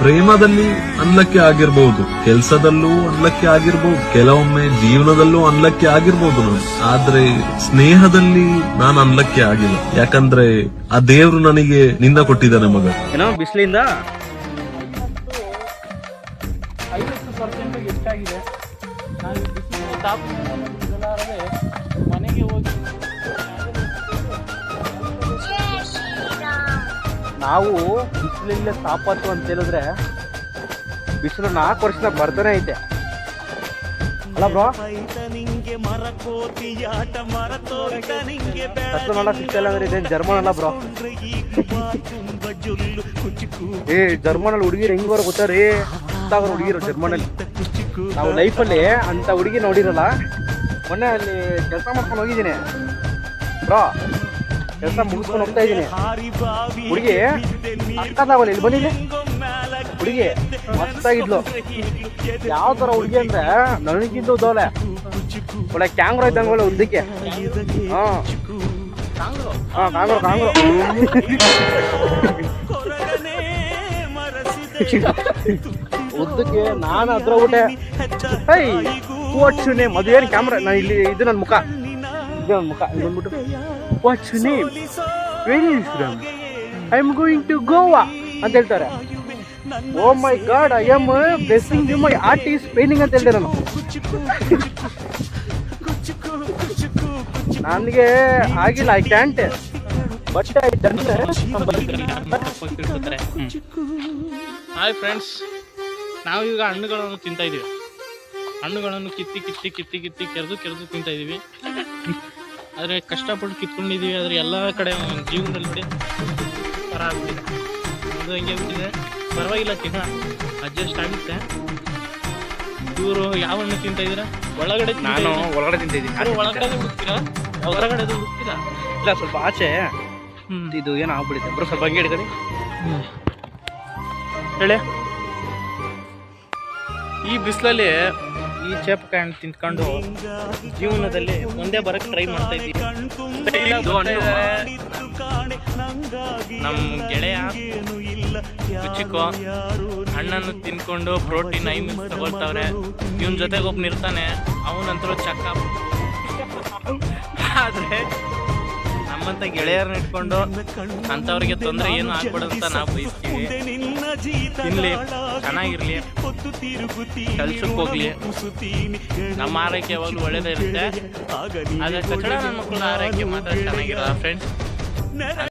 ಪ್ರೇಮದಲ್ಲಿ unlucky ಆಗಿರ್ಬಹುದು, ಕೆಲಸದಲ್ಲೂ unlucky ಆಗಿರ್ಬಹುದು, ಕೆಲವೊಮ್ಮೆ ಜೀವನದಲ್ಲೂ ಅನ್ಲಕ್ಕಿ ಆಗಿರ್ಬಹುದು ನಾನು. ಆದ್ರೆ ಸ್ನೇಹದಲ್ಲಿ ನಾನು ಅನ್ಲಕ್ಕಿ ಆಗಿಲ್ಲ. ಯಾಕಂದ್ರೆ ಆ ದೇವ್ರು ನನಗೆ ನಿಂದ ಕೊಟ್ಟಿದ್ದಾನೆ ಮಗ. ಏನೋ ಬಿಸಿಲಿಂದ 50% ಎಷ್ಟಾಗಿದೆ. ನಾನು ಮನೆಗೆ ಹೋಗಿ ನಾವು ಬಿಸಿಲಿಂದ ತಾಪತ್ತು ಅಂತ ಹೇಳಿದ್ರೆ ಬಿಸಿಲು 4 ವರ್ಷದ ಬರ್ತಾನೆ ಐತೆ ಅಲ್ಲ ಬ್ರೋ. ಹತ್ತಲ್ಲ ಸಿಗ್ತಲ್ಲ ಅಂದ್ರೆ ಇದೇನು ಜರ್ಮನ್ ಅಲ್ಲ ಬ್ರೋ. ಜರ್ಮನ್ ಅಲ್ಲಿ ಹುಡುಗಿರು ಹೆಂಗ್ ಬರೋ ಗೊತ್ತಾ ರೀ? ಹುಡುಗಿರು ಜರ್ಮನ್ ಅಲ್ಲಿ ನಾವು ಲೈಫಲ್ಲಿ ಅಂತ ಹುಡುಗಿ ನೋಡಿರಲ್ಲ. ಮೊನ್ನೆ ಅಲ್ಲಿ ಕೆಲಸ ಮಾಡ್ಕೊಂಡು ಹೋಗಿದ್ದೀನಿ ಬ್ರೋ, ಕೆಲಸ ಮುಗಿಸ್ಕೊಂಡು ಹೋಗ್ತಾ ಇದ್ದೀನಿ. ಹುಡುಗಿ ಅಕ್ಕದಾವಲ್ಲ, ಇಲ್ಲಿ ಬನ್ನಿ. ಹುಡುಗಿ ಮಸ್ತಾಗಿದ್ಲು. ಯಾವ ತರ ಹುಡುಗಿ ಅಂದ್ರೆ ನನಗಿದ್ದು ದೋಲೆ ಒಳ್ಳೆ ಕ್ಯಾಂಗ್ರೋ ಇದ್ದಂಗೆ ಒಳ್ಳೆ ಉದ್ದಕ್ಕೆ. ಕಾಂಗ್ರೋ ಉದ್ದಕ್ಕೆ ನಾನು ಅದ್ರ ಊಟೆ ವಾಟ್ಸ್ ನೇಮ್ ಅದು ಏನು ಕ್ಯಾಮ್ರಾ. ನಾನು ಇಲ್ಲಿ ಇದು ನನ್ನ ಮುಖ, ಇದು ನನ್ನ ಮುಖ ಬಂದ್ಬಿಟ್ಟು what's name very I am going to Goa ಅಂತ ಹೇಳ್ತಾರೆ. Oh my god, I am blessing you, my heart is paining ಅಂತ ಹೇಳ್ದೆ ನಾನು. ನನಗೆ ಆಗಿಲ್ಲ, I can't but I done. Hi friends, ನಾವೀಗ ಹಣ್ಣುಗಳನ್ನು ತಿಂತಾ ಇದೀವಿ. ಹಣ್ಣುಗಳನ್ನು ಕಿತ್ತಿ ಕೆರೆದು ತಿಂತಾ ಇದೀವಿ. ಆದರೆ ಕಷ್ಟಪಟ್ಟು ಕಿತ್ಕೊಂಡಿದ್ದೀವಿ. ಆದರೆ ಎಲ್ಲ ಕಡೆ ಜೀವನದಲ್ಲಿ ಥರ ಆಗ್ಬಿಟ್ಟಿದೆ. ಅದು ಹೆಂಗೆ ಬಿಟ್ಟಿದೆ, ಪರವಾಗಿಲ್ಲ ತಿನ್ನ, ಅಡ್ಜಸ್ಟ್ ಆಗುತ್ತೆ. ಇವರು ಯಾವ ಹಣ್ಣು ತಿಂತಾ ಇದ್ದೀರಾ? ಒಳಗಡೆ ನಾನು ಒಳಗಡೆ ತಿಂತಿದ್ದೀನಿ. ಒಳಗಡೆ ಹುಡುಕ್ತೀರಾ? ಹೊರಗಡೆ ಹುಡುಕ್ತೀರಾ? ಇಲ್ಲ, ಸ್ವಲ್ಪ ಆಚೆ ಇದು ಏನೋ ಆಗ್ಬಿಟ್ಟಿದೆ ಬರೋ. ಸ್ವಲ್ಪ ಹಂಗೆ ಹಿಡ್ಕೊಳ್ಳಿ ಹೇಳಿ. ಈ ಬಿಸಿಲಲ್ಲಿ ಈ ಚೇಪಕಾಯಿ ಹಣ್ಣು ತಿಂದ್ಕೊಂಡು ಜೀವನದಲ್ಲಿ ಮುಂದೆ ಬರಕ್ಕೆ ಟ್ರೈ ಮಾಡ್ತಾ ಇದ್ದೀವಿ. ನಮ್ಮ ಗೆಳೆಯ ಚಿಕ್ಕು ಹಣ್ಣನ್ನು ತಿನ್ಕೊಂಡು ಪ್ರೋಟೀನ್ 5 ಮಿಲ್ಸ್ ತಗೊಳ್ತಾವ್ರೆ. ಇವನ್ ಜೊತೆಗೆ ಒಬ್ಬ ಇರ್ತಾನೆ, ಅವನಂತರೂ ಚಕ್ಕ. ಆದ್ರೆ ನಮ್ಮಂತ ಗೆಳೆಯರನ್ನ ಇಟ್ಕೊಂಡು ಅಂತವ್ರಿಗೆ ತೊಂದರೆ ಏನು ಆಗ್ಬಿಡೋದು ಅಂತ ನಾವು ಬಯಸ್ತೀವಿ. ತಿನ್ಲಿ, ಚೆನ್ನಾಗಿರ್ಲಿ, ಕೆಲ್ಸಕ್ಕೆ ಹೋಗ್ಲಿ, ನಮ್ಮ ಆರೈಕೆ ಯಾವಾಗಲೂ ಒಳ್ಳೇದೇ ಇರುತ್ತೆ. ಆದ್ರೆ ಕಚ್ಚಡ ನನ್ನ ಮಕ್ಕಳ ಆರೈಕೆ ಮಾತ್ರ ಚೆನ್ನಾಗಿರಲ್ಲ ಫ್ರೆಂಡ್ಸ್.